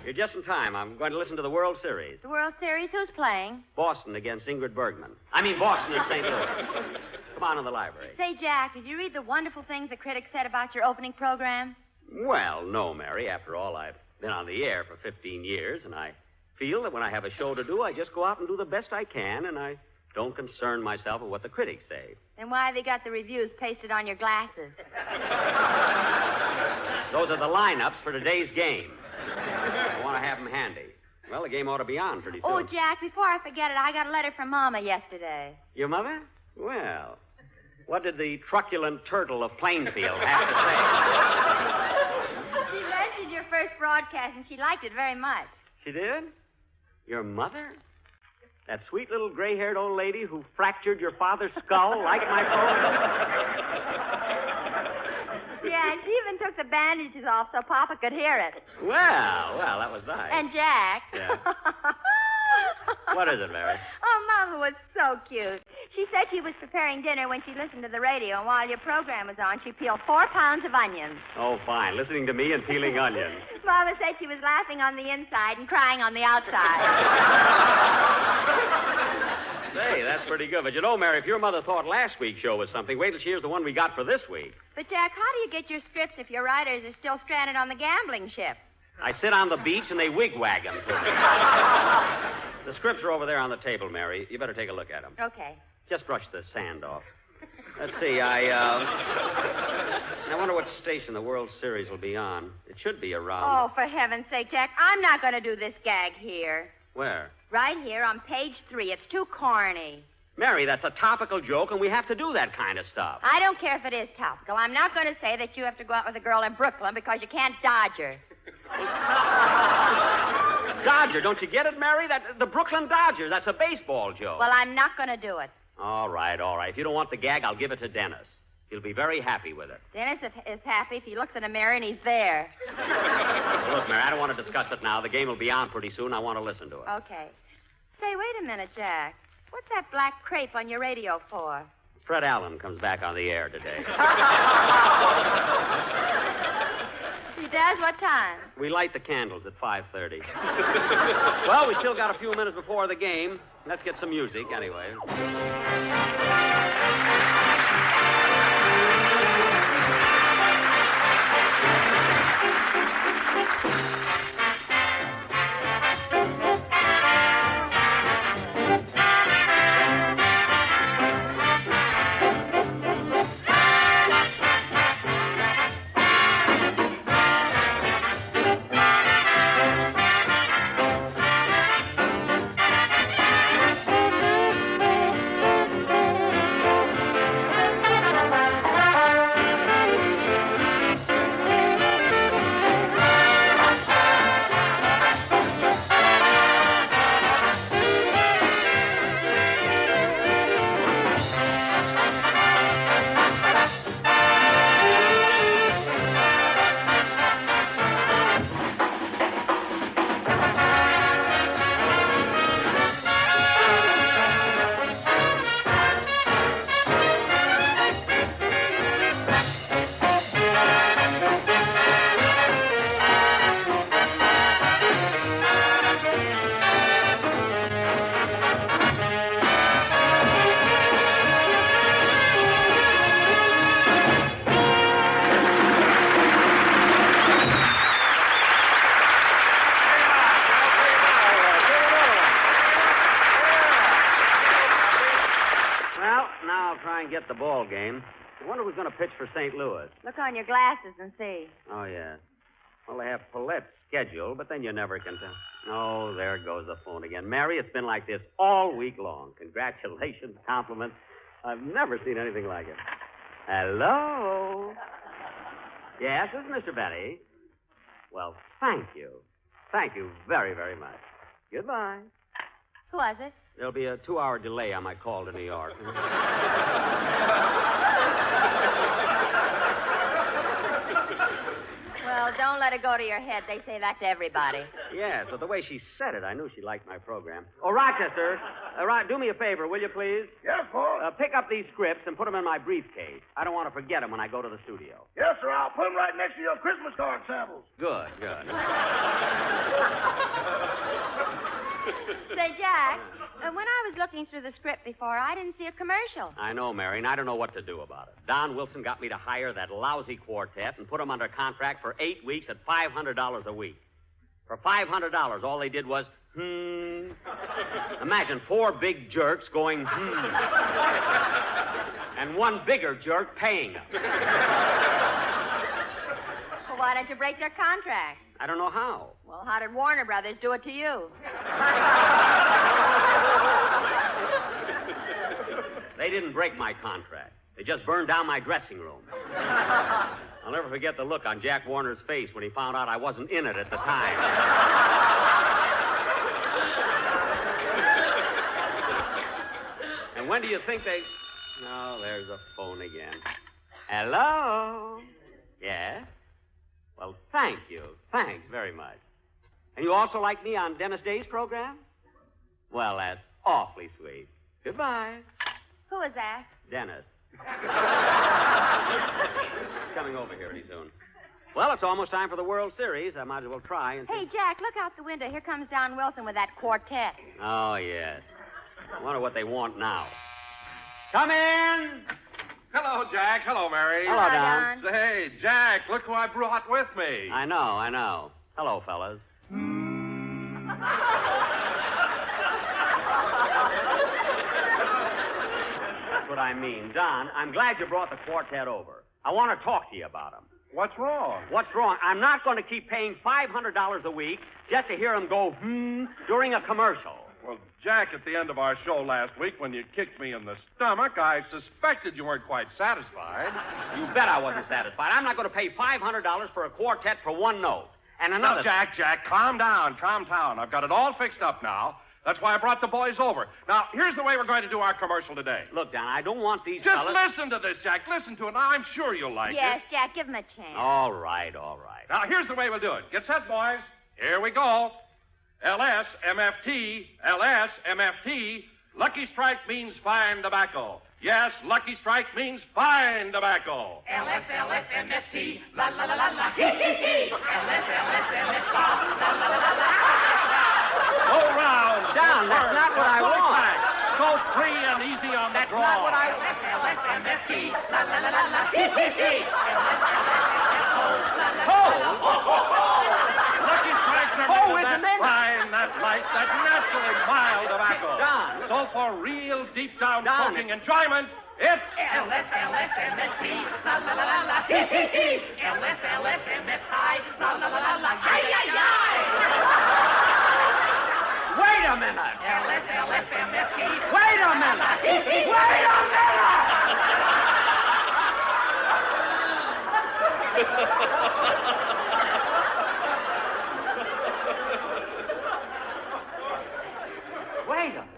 S2: You're just in time. I'm going to listen to the World Series.
S7: The World Series? Who's playing?
S2: Boston against Ingrid Bergman. I mean, Boston and St. Louis. Come on in the library.
S7: Say, Jack, did you read the wonderful things the critics said about your opening program?
S2: Well, no, Mary. After all, I've been on the air for 15 years, and I feel that when I have a show to do, I just go out and do the best I can, and I don't concern myself with what the critics say.
S7: Then why have they got the reviews pasted on your glasses?
S2: Those are the lineups for today's game. I want to have them handy. Well, the game ought to be on pretty soon.
S7: Oh, Jack, before I forget it, I got a letter from Mama yesterday.
S2: Your mother? Well, what did the truculent turtle of Plainfield have to say?
S7: She mentioned your first broadcast, and she liked it very much.
S2: She did? Your mother? That sweet little gray-haired old lady who fractured your father's skull like my program?
S7: Yeah, and she even took the bandages off so Papa could hear it.
S2: Well, that was nice.
S7: And Jack.
S2: Yeah. What is it, Mary?
S7: Oh, Mama was so cute. She said she was preparing dinner when she listened to the radio, and while your program was on, she peeled 4 pounds of onions.
S2: Oh, fine. Listening to me and peeling onions.
S7: Mama said she was laughing on the inside and crying on the outside.
S2: Say, that's pretty good. But you know, Mary, if your mother thought last week's show was something, wait till she hears the one we got for this week.
S7: But, Jack, how do you get your scripts if your writers are still stranded on the gambling ship?
S2: I sit on the beach and they wigwag them to me. The scripts are over there on the table, Mary. You better take a look at them.
S7: Okay.
S2: Just brush the sand off. Let's see, I wonder what station the World Series will be on. It should be around...
S7: Oh, for heaven's sake, Jack, I'm not going to do this gag here.
S2: Where?
S7: Right here on page 3. It's too corny.
S2: Mary, that's a topical joke, and we have to do that kind of stuff.
S7: I don't care if it is topical. I'm not going to say that you have to go out with a girl in Brooklyn because you can't dodge her.
S2: Dodger, don't you get it, Mary? The Brooklyn Dodgers. That's a baseball joke.
S7: Well, I'm not going to do it.
S2: All right. If you don't want the gag, I'll give it to Dennis. He'll be very happy with it.
S7: Dennis is happy if he looks in a mirror and he's there.
S2: Look, Mary, I don't want to discuss it now. The game will be on pretty soon. I want to listen to it.
S7: Okay. Say, wait a minute, Jack. What's that black crepe on your radio for?
S2: Fred Allen comes back on the air today.
S7: He does? What time?
S2: We light the candles at 5:30. Well, we still got a few minutes before the game. Let's get some music, anyway. Get the ball game. I wonder who's going to pitch for St. Louis.
S7: Look on your glasses and see.
S2: Oh, yeah. Well, they have Paulette's schedule, but then you never can tell. Oh, there goes the phone again. Mary, it's been like this all week long. Congratulations, compliments. I've never seen anything like it. Hello? Yes, this is Mr. Benny. Well, thank you. Thank you very, very much. Goodbye.
S7: Who was it?
S2: There'll be a 2-hour delay on my call to New York.
S7: Well, don't let it go to your head. They say that to everybody.
S2: Yes, but the way she said it, I knew she liked my program. Oh, Rochester, do me a favor, will you, please?
S13: Yes, boss.
S2: Pick up these scripts and put them in my briefcase. I don't want to forget them when I go to the studio.
S13: Yes, sir. I'll put them right next to your Christmas card samples.
S2: Good.
S7: Say, Jack, when I was looking through the script before, I didn't see a commercial.
S2: I know, Mary, and I don't know what to do about it. Don Wilson got me to hire that lousy quartet and put them under contract for 8 weeks at $500 a week. For $500, all they did was, Imagine 4 big jerks going, and one bigger jerk paying them.
S7: Well, why don't you break their contract?
S2: I don't know how.
S7: Well, how did Warner Brothers do it to you?
S2: They didn't break my contract. They just burned down my dressing room. I'll never forget the look on Jack Warner's face when he found out I wasn't in it at the time. And when do you think they... Oh, there's the phone again. Hello? Yes? Well, thank you. Thanks very much. And you also like me on Dennis Day's program? Well, that's awfully sweet. Goodbye.
S7: Who is that?
S2: Dennis. He's coming over here pretty soon. Well, it's almost time for the World Series. I might as well try and...
S7: Hey, Jack, look out the window. Here comes Don Wilson with that quartet.
S2: Oh, yes. I wonder what they want now. Come in!
S6: Hello, Jack. Hello, Mary.
S2: Hello, Don.
S6: Say, Jack, look who I brought with me.
S2: I know. Hello, fellas. That's what I mean. Don, I'm glad you brought the quartet over. I want to talk to you about them.
S6: What's wrong?
S2: What's wrong? I'm not going to keep paying $500 a week just to hear them go, during a commercial.
S6: Well, Jack, at the end of our show last week, when you kicked me in the stomach, I suspected you weren't quite satisfied.
S2: You bet I wasn't satisfied. I'm not going to pay $500 for a quartet for one note. And another...
S6: Now, Jack, calm down. I've got it all fixed up now. That's why I brought the boys over. Now, here's the way we're going to do our commercial today.
S2: Look, Don, I don't want these
S6: Just
S2: fellas...
S6: listen to this, Jack. Listen to it. Now, I'm sure you'll like it.
S7: Yes, Jack, give him a chance.
S2: All right.
S6: Now, here's the way we'll do it. Get set, boys. Here we go. LSMFT, Lucky Strike means fine tobacco. Yes, Lucky Strike means fine tobacco.
S10: LSMFT, la la la la la, hee hee hee. LSMFT, la la la la la.
S6: Go round.
S2: Don, that's not what I want.
S6: So free and easy on the draw.
S2: That's not what I...
S10: LSMFT, la la la la la, hee hee hee.
S6: Lucky Strikes are made of that fine, that light, that naturally mild tobacco.
S2: Don.
S6: So for real deep down smoking enjoyment, it's
S10: LSMFT, la la la la la, hee hee hee. LSMFT, la la la la la, ay ay ay.
S2: Wait a minute.
S10: LSMFT.
S2: Wait a minute. Wait a minute. Wait a minute.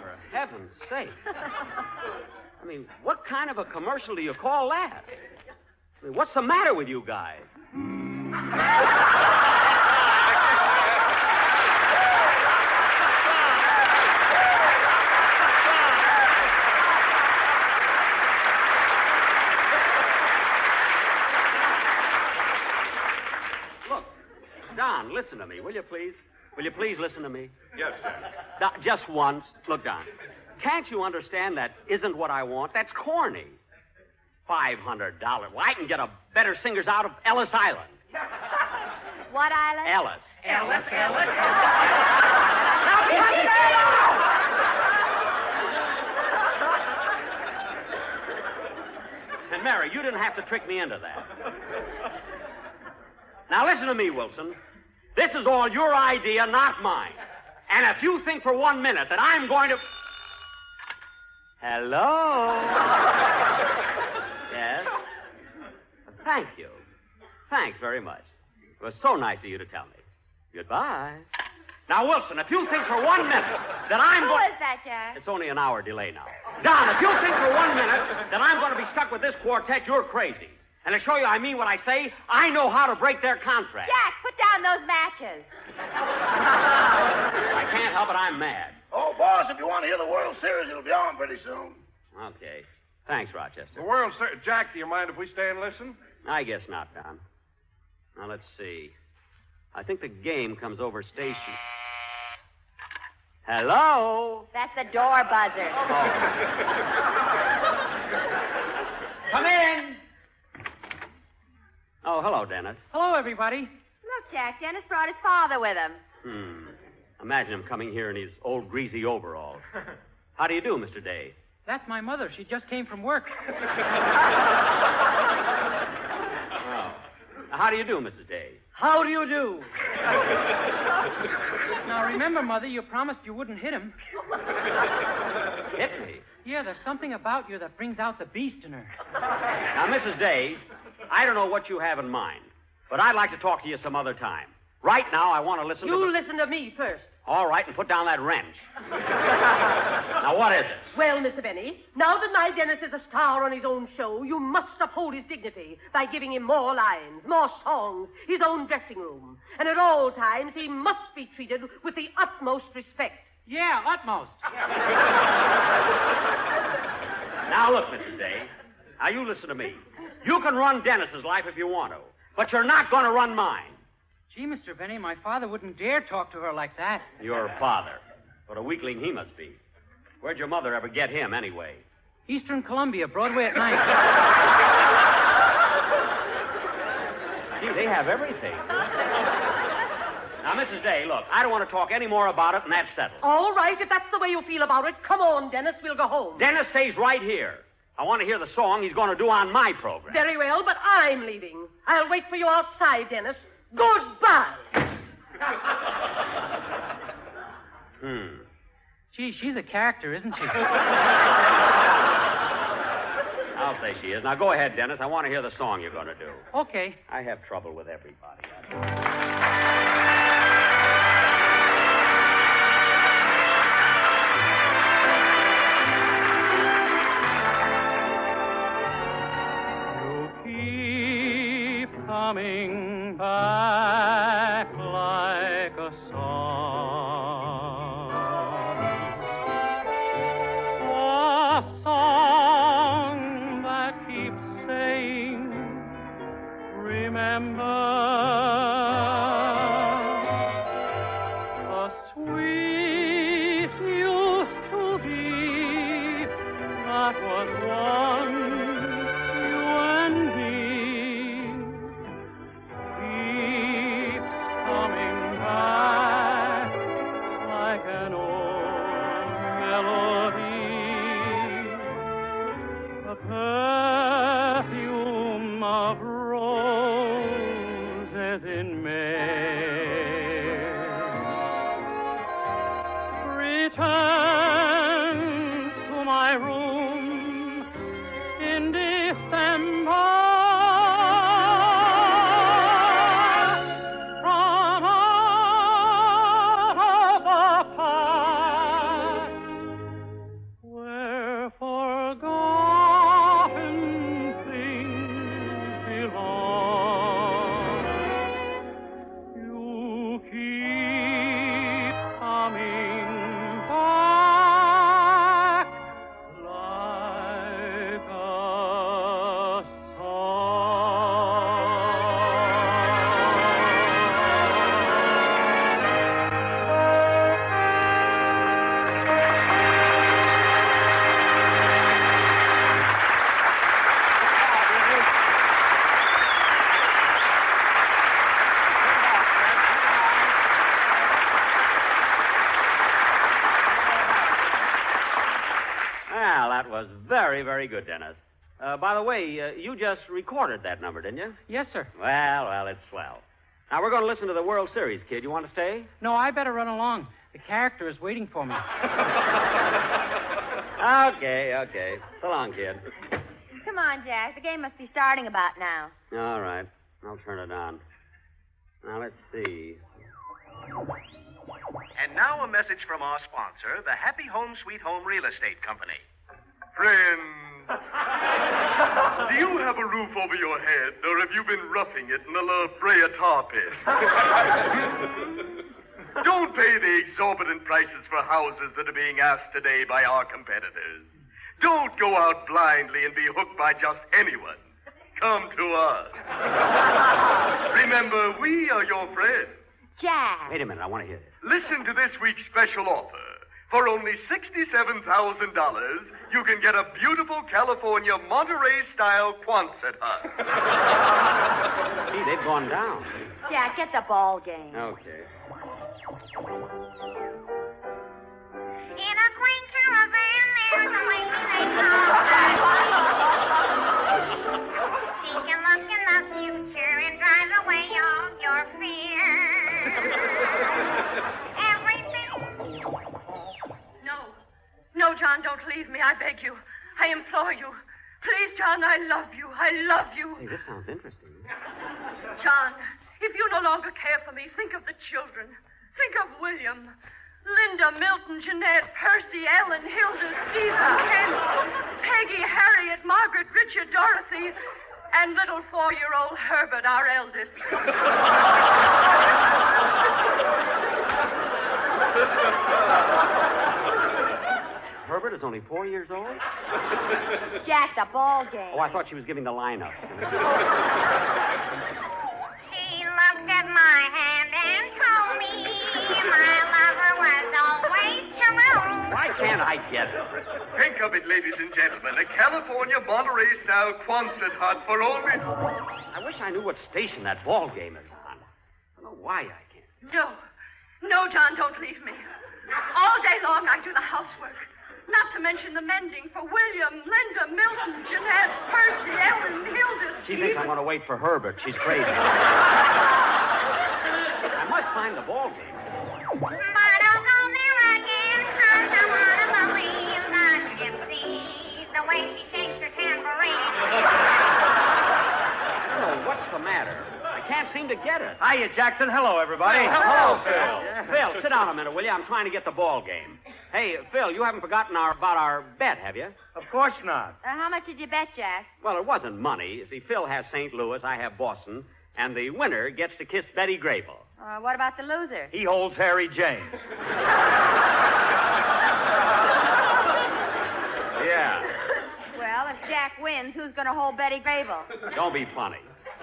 S2: For heaven's sake. I mean, what kind of a commercial do you call that? I mean, what's the matter with you guys? Look, Don, listen to me, will you please? Will you please listen to me?
S6: Yes, sir.
S2: Just once. Look, Don, can't you understand that isn't what I want? That's corny. $500. Well, I can get a better singers out of Ellis Island.
S7: What island?
S2: Ellis.
S10: Ellis.
S2: Now, cut that out! And Mary, you didn't have to trick me into that. Now, listen to me, Wilson. This is all your idea, not mine. And if you think for 1 minute that I'm going to... Hello? Yes? Thank you. Thanks very much. It was so nice of you to tell me. Goodbye. Now, Wilson, if you think for 1 minute that I'm
S7: Who
S2: going...
S7: is that, Jack?
S2: It's only an hour delay now. Don, if you think for 1 minute that I'm going to be stuck with this quartet, you're crazy. And to show you I mean what I say, I know how to break their contract.
S7: Jack, put down those matches.
S2: I can't help it, I'm mad.
S13: Oh, boss, if you want to hear the World Series, it'll be on pretty soon.
S2: Okay. Thanks, Rochester.
S6: The World Series. Jack, do you mind if we stay and listen?
S2: I guess not, Don. Now, let's see. I think the game comes over station. Hello?
S7: That's the door buzzer.
S2: Come in. Oh, hello, Dennis.
S8: Hello, everybody.
S7: Look, Jack, Dennis brought his father with him.
S2: Imagine him coming here in his old greasy overalls. How do you do, Mr. Day?
S8: That's my mother. She just came from work.
S2: How do you do, Mrs. Day?
S8: How do you do? Now, remember, Mother, you promised you wouldn't hit him.
S2: Hit me?
S8: Yeah, there's something about you that brings out the beast in her.
S2: Now, Mrs. Day, I don't know what you have in mind, but I'd like to talk to you some other time. Right now, I want to listen to
S16: You listen to me first.
S2: All right, and put down that wrench. Now, what is it?
S16: Well, Mr. Benny, now that my Dennis is a star on his own show, you must uphold his dignity by giving him more lines, more songs, his own dressing room. And at all times, he must be treated with the utmost respect.
S8: Yeah, utmost.
S2: Now, look, Mrs. Day. Now, you listen to me. You can run Dennis's life if you want to, but you're not going to run mine.
S8: Gee, Mr. Benny, my father wouldn't dare talk to her like that.
S2: Your father. What a weakling he must be. Where'd your mother ever get him, anyway?
S8: Eastern Columbia, Broadway at night.
S2: Gee, they have everything. Now, Mrs. Day, look, I don't want to talk any more about it, and that's settled.
S16: All right, if that's the way you feel about it, come on, Dennis, we'll go home.
S2: Dennis stays right here. I want to hear the song he's going to do on my program.
S16: Very well, but I'm leaving. I'll wait for you outside, Dennis. Goodbye.
S8: Gee, she's a character, isn't she?
S2: I'll say she is. Now, go ahead, Dennis. I want to hear the song you're going to do.
S8: Okay.
S2: I have trouble with everybody.
S17: Coming back like a song, a song that keeps saying, remember, the sweet used to be, that was once you and me.
S2: Very, very good, Dennis. By the way, you just recorded that number, didn't you?
S8: Yes, sir.
S2: Well, it's swell. Now, we're going to listen to the World Series, kid. You want to stay?
S8: No, I better run along. The character is waiting for me.
S2: Okay. So long, kid.
S7: Come on, Jack. The game must be starting about now.
S2: All right. I'll turn it on. Now, let's see.
S18: And now a message from our sponsor, the Happy Home Sweet Home Real Estate Company. Friends, do you have a roof over your head, or have you been roughing it in a La Brea tar pit? Don't pay the exorbitant prices for houses that are being asked today by our competitors. Don't go out blindly and be hooked by just anyone. Come to us. Remember, we are your friends.
S7: Jack.
S2: Wait a minute, I want to hear this.
S18: Listen to this week's special offer. For only $67,000, you can get a beautiful California Monterey-style Quonset hut.
S2: Gee, they've gone down.
S7: Jack, get the ball game.
S2: Okay.
S10: In a quaint caravan, there's a lady named She can look in the future and drive away all your fears. Everything.
S16: No, John, don't leave me. I beg you. I implore you. Please, John, I love you. I love you.
S2: Hey, this sounds interesting.
S16: John, if you no longer care for me, think of the children.
S19: Think of William, Linda, Milton, Jeanette, Percy, Ellen, Hilda, Stephen, Ken, Peggy, Harriet, Margaret, Richard, Dorothy, and little 4-year-old Herbert, our eldest.
S2: Herbert is only 4 years old?
S7: Jack, the ball game.
S2: Oh, I thought she was giving the lineup.
S10: She looked at my hand and told me my lover was always true.
S2: Why can't I get it?
S18: Think of it, ladies and gentlemen. A California Monterey-style Quonset hut for only...
S2: I wish I knew what station that ball game is on. I don't know why I can't.
S19: No, John, don't leave me. All day long I do the housework. Not to mention the mending for William, Linda, Milton, Jeanette, Percy, Ellen, Hilda,
S2: She thinks I'm going to wait for Herbert. She's crazy. I must find the ball game.
S10: But I'll go there again, 'cause I want to believe that gypsy, the way she shakes her tambourine.
S2: Oh, what's the matter? I can't seem to get it.
S9: Hiya, Jackson. Hello, everybody.
S2: Hey, hello, Phil. Phil, sit down a minute, will you? I'm trying to get the ball game. Hey, Phil, you haven't forgotten about our bet, have you?
S9: Of course not.
S7: How much did you bet, Jack?
S2: Well, it wasn't money. You see, Phil has St. Louis, I have Boston, and the winner gets to kiss Betty Grable.
S7: What about the loser?
S9: He holds Harry James.
S2: Yeah.
S7: Well, if Jack wins, who's going to hold Betty Grable?
S2: Don't be funny.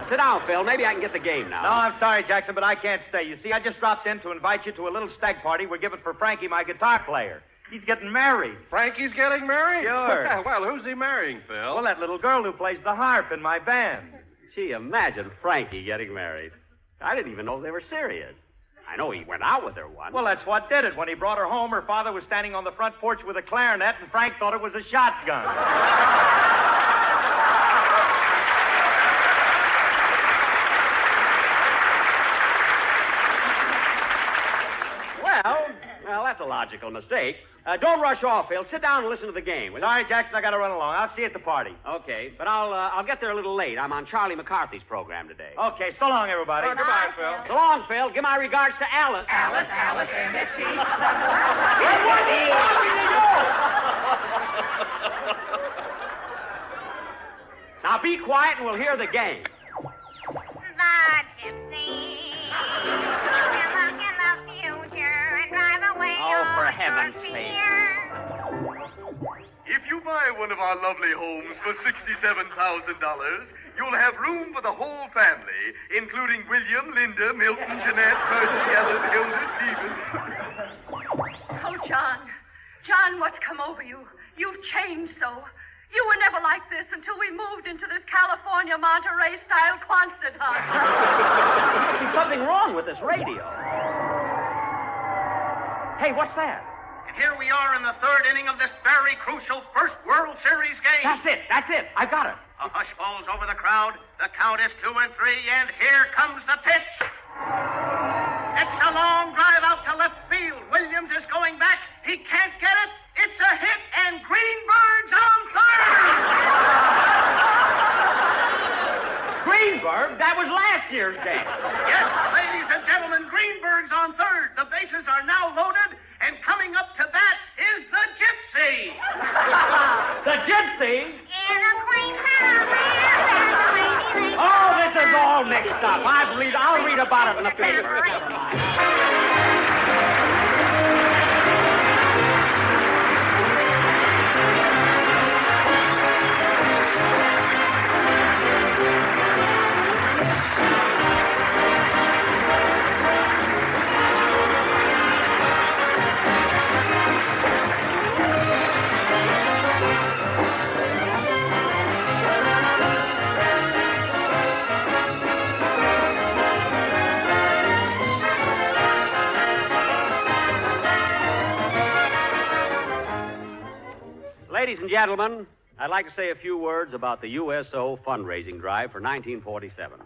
S2: Sit down, Phil. Maybe I can get the game now.
S9: No, I'm sorry, Jackson, but I can't stay. You see, I just dropped in to invite you to a little stag party we're giving for Frankie, my guitar player. He's getting married.
S6: Frankie's getting married?
S9: Sure.
S6: Well, who's he marrying, Phil?
S9: Well, that little girl who plays the harp in my band.
S2: Gee, imagine Frankie getting married. I didn't even know they were serious. I know he went out with her once.
S9: Well, that's what did it. When he brought her home, her father was standing on the front porch with a clarinet, and Frank thought it was a shotgun.
S2: Well, that's a logical mistake. Don't rush off, Phil. Sit down and listen to the game.
S9: All right, Jackson, I got to run along. I'll see you at the party.
S2: Okay, but I'll get there a little late. I'm on Charlie McCarthy's program today.
S9: Okay, so long, everybody.
S6: Goodbye, Phil.
S2: So long, Phil. Give my regards to Alice.
S10: Alice, M.S.T.
S2: Now be quiet and we'll hear the game.
S10: The gypsy. Look in the future and drive away
S2: Oh, for
S10: all
S2: heaven's
S10: your
S2: sake.
S10: fears.
S18: If you buy one of our lovely homes for $67,000, you'll have room for the whole family, including William, Linda, Milton, Jeanette, Percy, Ellen, Hilda, Stephen.
S19: Oh, John, what's come over you? You've changed so. You were never like this until we moved into this California Monterey-style Quonset hut.
S2: There's something wrong with this radio. Hey, what's that?
S20: And here we are in the third inning of this very crucial first World Series game.
S2: That's it. I got it.
S20: A hush falls over the crowd. The count is 2-3, and here comes the pitch. It's a long drive out to left field. Williams is going back. He can't get it. It's a hit, and Greenberg's on third.
S2: Greenberg? That was last year's game.
S20: Yes, ladies and gentlemen, Greenberg's on third. The bases are now loaded, and coming up to bat is the Gypsy.
S2: The Gypsy?
S10: In a quaint little land,
S2: Oh, this is all mixed up. I'll read about it in the paper. Never mind. Ladies and gentlemen, I'd like to say a few words about the USO fundraising drive for 1947.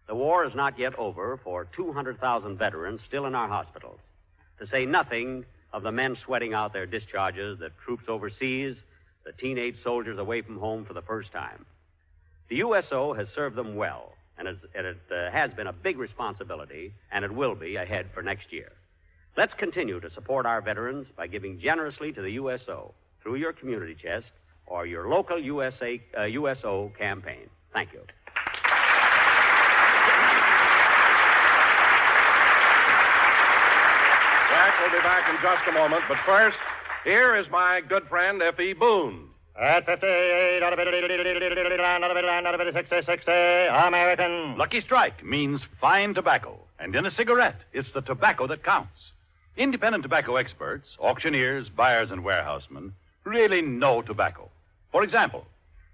S2: The war is not yet over for 200,000 veterans still in our hospitals, to say nothing of the men sweating out their discharges, the troops overseas, the teenage soldiers away from home for the first time. The USO has served them well, And it has been a big responsibility, and it will be ahead for next year. Let's continue to support our veterans by giving generously to the USO through your community chest or your local USO campaign. Thank you.
S6: Jack will be back in just a moment, but first, here is my good friend F.E. Boone.
S15: At 58, out of it, out of it, 60, American.
S3: Lucky Strike means fine tobacco. And in a cigarette, it's the tobacco that counts. Independent tobacco experts, auctioneers, buyers, and warehousemen really know tobacco. For example,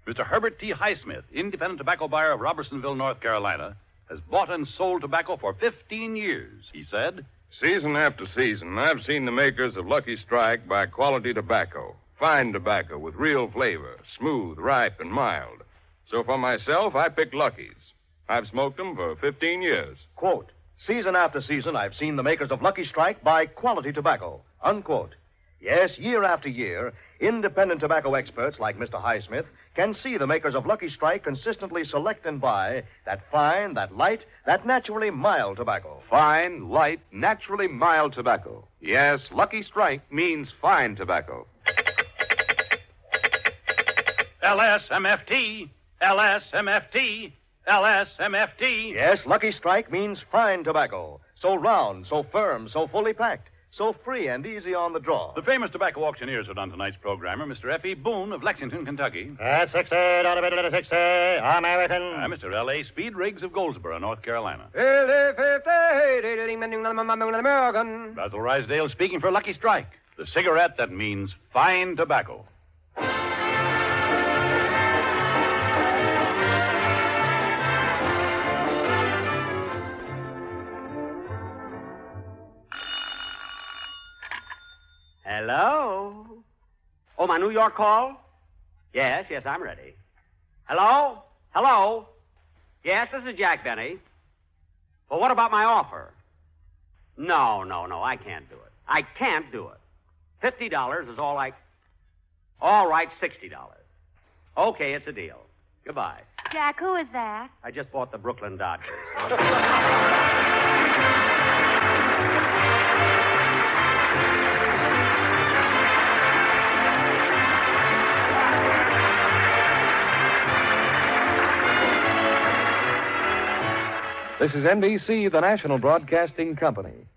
S3: Mr. Herbert T. Highsmith, independent tobacco buyer of Robertsonville, North Carolina, has bought and sold tobacco for 15 years. He said,
S21: "Season after season, I've seen the makers of Lucky Strike buy quality tobacco. Fine tobacco with real flavor, smooth, ripe, and mild. So for myself, I picked Lucky's. I've smoked them for 15 years.
S15: Quote, season after season, I've seen the makers of Lucky Strike buy quality tobacco. Unquote. Yes, year after year, independent tobacco experts like Mr. Highsmith can see the makers of Lucky Strike consistently select and buy that fine, that light, that naturally mild tobacco.
S4: Fine, light, naturally mild tobacco. Yes, Lucky Strike means fine tobacco.
S3: LSMFT, LSMFT, LSMFT.
S15: Yes, Lucky Strike means fine tobacco. So round, so firm, so fully packed, so free and easy on the draw.
S3: The famous tobacco auctioneers are on tonight's program are Mr. F.E. Boone of Lexington, Kentucky.
S15: At 60, out of it, 60, American.
S3: Mr. L.A. Speed Riggs of Goldsboro, North Carolina.
S16: American.
S3: Basil Rysdale speaking for Lucky Strike, the cigarette that means fine tobacco.
S2: Hello? Oh, my New York call? Yes, I'm ready. Hello? Hello? Yes, this is Jack Benny. Well, what about my offer? No, I can't do it. I can't do it. $50 is all I... All right, $60. Okay, it's a deal. Goodbye.
S7: Jack, who is that?
S2: I just bought the Brooklyn Dodgers.
S1: This is NBC, the national broadcasting company.